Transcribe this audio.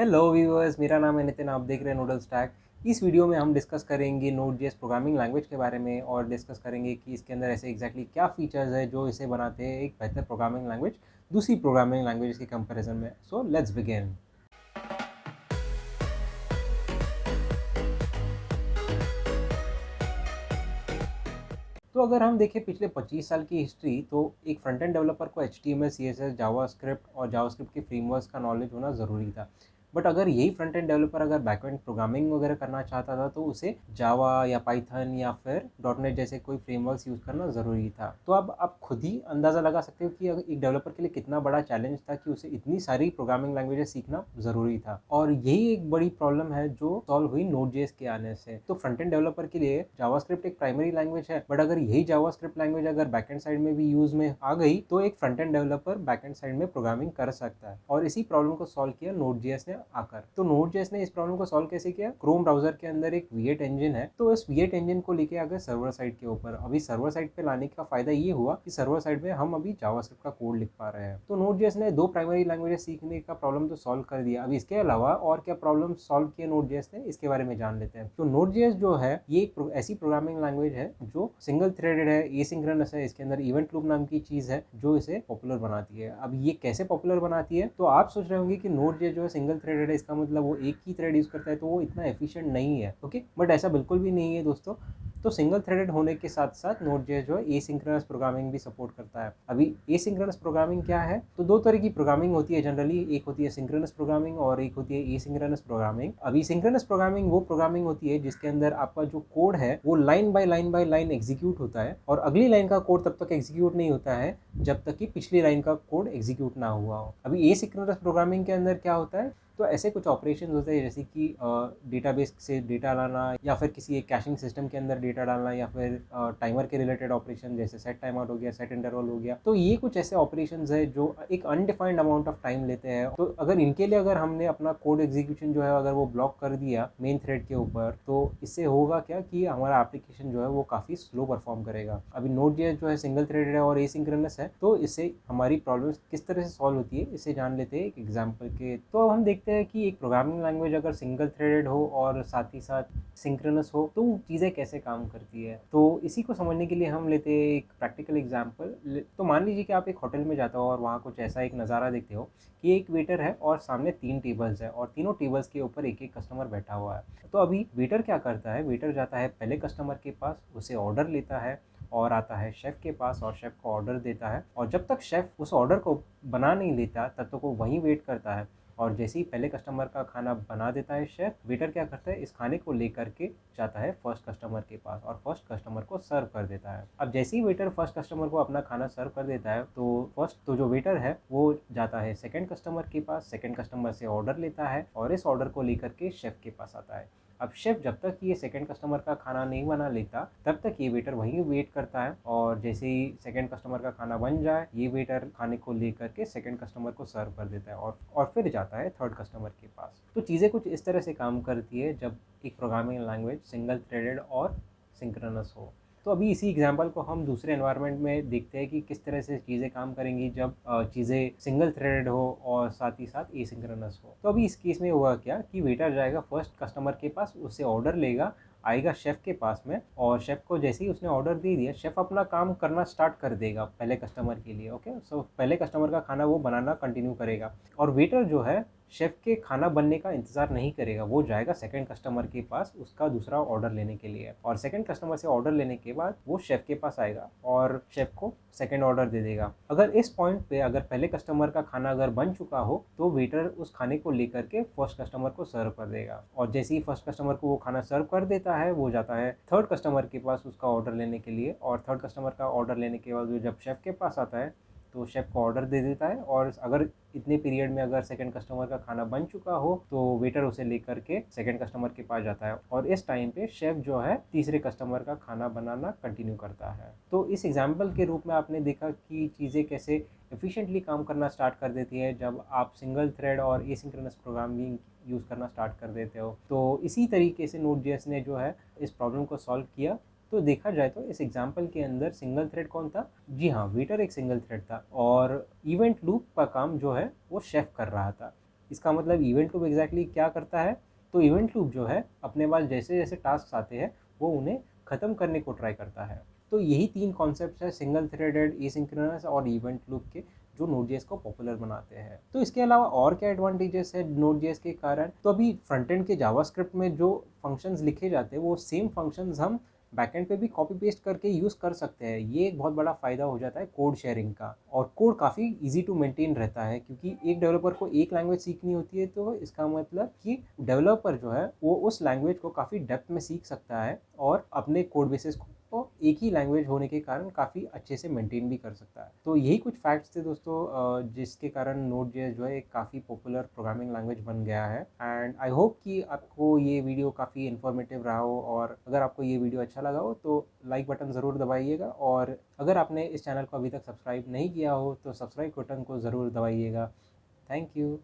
Hello viewers, मेरा नाम है नितिन। आप देख रहे हैं नूडल स्टैक। इस वीडियो में हम डिस्कस करेंगे नोड.जेएस प्रोग्रामिंग लैंग्वेज के बारे में और डिस्कस करेंगे कि इसके अंदर ऐसे एग्जैक्टली क्या फीचर्स है जो इसे बनाते हैं एक बेहतर प्रोग्रामिंग लैंग्वेज दूसरी प्रोग्रामिंग लैंग्वेज के कंपैरिजन में। So let's begin. तो अगर हम देखें पिछले 25 साल की हिस्ट्री, तो एक फ्रंट एंड डेवलपर को HTML, CSS, जावास्क्रिप्ट और जावास्क्रिप्ट के फ्रेमवर्क्स का नॉलेज होना ज़रूरी था। बट अगर यही फ्रंट एंड डेवलपर अगर बैकएंड प्रोग्रामिंग वगैरह करना चाहता था तो उसे जावा या पाइथन या फिर डॉटनेट जैसे कोई फ्रेमवर्क्स यूज़ करना ज़रूरी था। तो अब आप खुद ही अंदाज़ा लगा सकते हो कि अगर एक डेवलपर के लिए कितना बड़ा चैलेंज था कि उसे इतनी सारी प्रोग्रामिंग लैंग्वेजेस सीखना ज़रूरी था। और यही एक बड़ी प्रॉब्लम है जो सॉल्व हुई नोड.जेएस के आने से। तो फ्रंट एंड डेवलपर के लिए जावास्क्रिप्ट एक प्राइमरी लैंग्वेज है, बट अगर यही जावास्क्रिप्ट लैंग्वेज अगर बैकएंड साइड में भी यूज में आ गई तो एक front end developer backend side में प्रोग्रामिंग कर सकता है। और इसी प्रॉब्लम को सॉल्व किया नोड.जेएस ने आकर। तो नोड.जेएस ने इस प्रॉब्लम को सॉल्व कैसे किया? क्रोम ब्राउजर के अंदर एक V8 इंजन है, तो इस V8 इंजन को लेके आ गए सर्वर साइड के ऊपर। अभी सर्वर साइड पे लाने का फायदा ये हुआ कि सर्वर साइड में हम अभी जावास्क्रिप्ट का कोड लिख पा रहे हैं। तो नोड.जेएस ने दो प्राइमरी लैंग्वेजेस सीखने का प्रॉब्लम तो सॉल्व कर दिया। अभी इसके अलावा और क्या प्रॉब्लम सॉल्व किया नोड.जेएस ने, इसके बारे में जान लेते हैं। तो नोड.जेएस जो है ये एक ऐसी प्रोग्रामिंग लैंग्वेज है जो सिंगल थ्रेडेड है, एसिंक्रोनस है। इसके अंदर इवेंट लूप नाम की चीज है जो इसे पॉपुलर बनाती है। अब ये कैसे पॉपुलर बनाती है? तो आप सोच रहे होंगे कि नोड.जेएस जो है सिंगल थ्रेडेड है, इसका मतलब वो एक ही थ्रेड यूज करता है तो वो इतना एफिशिएंट नहीं है। ओके, बट ऐसा बिल्कुल भी नहीं है दोस्तों। तो सिंगल थ्रेडेड होने के साथ साथ नोड.जेएस जो है एसिंक्रोनस प्रोग्रामिंग भी सपोर्ट करता है। अभी एसिंक्रोनस प्रोग्रामिंग क्या है? तो दो तरह की प्रोग्रामिंग होती है जनरली, एक होती है सिंक्रोनस प्रोग्रामिंग और एक होती है एसिंक्रोनस प्रोग्रामिंग। अभी सिंक्रोनस प्रोग्रामिंग वो प्रोग्रामिंग होती है जिसके अंदर आपका जो कोड है वो लाइन बाय लाइन एग्जीक्यूट होता है और अगली लाइन का कोड तब तक एग्जीक्यूट नहीं होता है जब तक कि पिछली लाइन का कोड एग्जीक्यूट ना हुआ हो। अभी एसिंक्रोनस प्रोग्रामिंग के अंदर क्या होता है? तो ऐसे कुछ ऑपरेशन होते हैं जैसे कि डेटाबेस से डेटा लाना या फिर किसी एक कैशिंग सिस्टम के अंदर डेटा डालना या फिर टाइमर के रिलेटेड ऑपरेशन जैसे सेट टाइम आउट हो गया, सेट इंटरवल हो गया। तो ये कुछ ऐसे ऑपरेशंस है जो एक अनडिफाइंड अमाउंट ऑफ टाइम लेते हैं। तो अगर इनके लिए अगर हमने अपना कोड एग्जीक्यूशन जो है अगर वो ब्लॉक कर दिया मेन थ्रेड के ऊपर, तो इससे होगा क्या कि हमारा एप्लीकेशन जो है वो काफ़ी स्लो परफॉर्म करेगा। अभी नोड.जेएस जो है सिंगल थ्रेडेड है और एसिंक्रोनस है, तो इससे हमारी प्रॉब्लम्स किस तरह से सॉल्व होती है इसे जान लेते हैं एक एग्जाम्पल के। तो अब हम देखते हैं कि एक प्रोग्रामिंग लैंग्वेज अगर सिंगल थ्रेडेड हो और साथ ही साथ सिंक्रोनस हो तो चीज़ें कैसे काम करती है। तो इसी को समझने के लिए हम लेते हैं एक प्रैक्टिकल एग्जाम्पल। तो मान लीजिए कि आप एक होटल में जाते हो और वहाँ कुछ ऐसा एक नज़ारा देखते हो कि एक वेटर है और सामने 3 टेबल्स है और तीनों टेबल्स के ऊपर एक एक कस्टमर बैठा हुआ है। तो अभी वेटर क्या करता है? वेटर जाता है पहले कस्टमर के पास, उसे ऑर्डर लेता है और आता है शेफ़ के पास और शेफ़ को ऑर्डर देता है। और जब तक शेफ़ उस ऑर्डर को बना नहीं लेता तब तक वो वहीं वेट करता है। और जैसे ही पहले कस्टमर का खाना बना देता है शेफ़, वेटर क्या करता है? इस खाने को लेकर के जाता है फर्स्ट कस्टमर के पास और फर्स्ट कस्टमर को सर्व कर देता है। अब जैसे ही वेटर फर्स्ट कस्टमर को अपना खाना सर्व कर देता है तो जो वेटर है वो जाता है सेकंड कस्टमर के पास, सेकंड कस्टमर से ऑर्डर लेता है और इस ऑर्डर को लेकर के शेफ़ के पास आता है। अब शेफ़ जब तक ये सेकंड कस्टमर का खाना नहीं बना लेता तब तक ये वेटर वहीं वेट करता है और जैसे ही सेकंड कस्टमर का खाना बन जाए ये वेटर खाने को लेकर के सेकंड कस्टमर को सर्व कर देता है और फिर जाता है थर्ड कस्टमर के पास। तो चीज़ें कुछ इस तरह से काम करती है जब एक प्रोग्रामिंग लैंग्वेज सिंगल थ्रेडेड और सिंक्रोनस हो। तो अभी इसी एग्जांपल को हम दूसरे एनवायरनमेंट में देखते हैं कि किस तरह से चीज़ें काम करेंगी जब चीज़ें सिंगल थ्रेडेड हो और साथ ही साथ एसिंक्रोनस हो। तो अभी इस केस में हुआ क्या कि वेटर जाएगा फर्स्ट कस्टमर के पास, उससे ऑर्डर लेगा, आएगा शेफ़ के पास में और शेफ़ को जैसे ही उसने ऑर्डर दे दिया शेफ़ अपना काम करना स्टार्ट कर देगा पहले कस्टमर के लिए। ओके, सो पहले कस्टमर का खाना वो बनाना कंटिन्यू करेगा और वेटर जो है शेफ़ के खाना बनने का इंतज़ार नहीं करेगा, वो जाएगा सेकंड कस्टमर के पास उसका दूसरा ऑर्डर लेने के लिए और सेकंड कस्टमर से ऑर्डर लेने के बाद वो शेफ़ के पास आएगा और शेफ़ को सेकंड ऑर्डर दे देगा। अगर इस पॉइंट पे अगर पहले कस्टमर का खाना अगर बन चुका हो तो वेटर उस खाने को लेकर के फर्स्ट कस्टमर को सर्व कर देगा और जैसे ही फर्स्ट कस्टमर को वो खाना सर्व कर देता है वो जाता है थर्ड कस्टमर के पास उसका ऑर्डर लेने के लिए और थर्ड कस्टमर का ऑर्डर लेने के बाद वो जब शेफ़ के पास आता है तो शेफ़ को ऑर्डर दे देता है और अगर इतने पीरियड में अगर सेकंड कस्टमर का खाना बन चुका हो तो वेटर उसे लेकर के सेकंड कस्टमर के पास जाता है और इस टाइम पे शेफ़ जो है तीसरे कस्टमर का खाना बनाना कंटिन्यू करता है। तो इस एग्जाम्पल के रूप में आपने देखा कि चीज़ें कैसे एफिशिएंटली काम करना स्टार्ट कर देती है जब आप सिंगल थ्रेड और एसिंक्रोनस प्रोग्रामिंग यूज़ करना स्टार्ट कर देते हो। तो इसी तरीके से नोड.जेएस ने जो है इस प्रॉब्लम को सॉल्व किया। तो देखा जाए तो इस एग्जाम्पल के अंदर सिंगल थ्रेड कौन था? जी हाँ, वेटर एक सिंगल थ्रेड था और इवेंट लूप का काम जो है वो शेफ़ कर रहा था। इसका मतलब इवेंट लूप एग्जैक्टली क्या करता है? तो इवेंट लूप जो है अपने पास जैसे जैसे टास्क आते हैं वो उन्हें ख़त्म करने को ट्राई करता है। तो यही 3 कॉन्सेप्ट्स हैं सिंगल थ्रेडेड, एसिंक्रोनस और इवेंट लूप के, जो नोड.जेएस को पॉपुलर बनाते हैं। तो इसके अलावा और क्या एडवांटेजेस है नोड.जेएस के कारण? तो अभी फ्रंट एंड के जावास्क्रिप्ट में जो फंक्शंस लिखे जाते हैं वो सेम फंक्शंस हम बैकएंड पे भी कॉपी पेस्ट करके यूज़ कर सकते हैं। ये एक बहुत बड़ा फ़ायदा हो जाता है कोड शेयरिंग का, और कोड काफ़ी ईजी टू मेंटेन रहता है, क्योंकि एक डेवलपर को एक लैंग्वेज सीखनी होती है तो इसका मतलब कि डेवलपर जो है वो उस लैंग्वेज को काफ़ी डेप्थ में सीख सकता है और अपने कोड बेसिस को एक ही लैंग्वेज होने के कारण काफ़ी अच्छे से मेंटेन भी कर सकता है। तो यही कुछ फैक्ट्स थे दोस्तों, जिसके कारण नोड.जेएस जो है एक काफ़ी पॉपुलर प्रोग्रामिंग लैंग्वेज बन गया है। एंड आई होप कि आपको ये वीडियो काफ़ी इन्फॉर्मेटिव रहा हो, और अगर आपको ये वीडियो अच्छा लगा हो तो लाइक बटन ज़रूर दबाइएगा, और अगर आपने इस चैनल को अभी तक सब्सक्राइब नहीं किया हो तो सब्सक्राइब बटन को ज़रूर दबाइएगा। Thank you.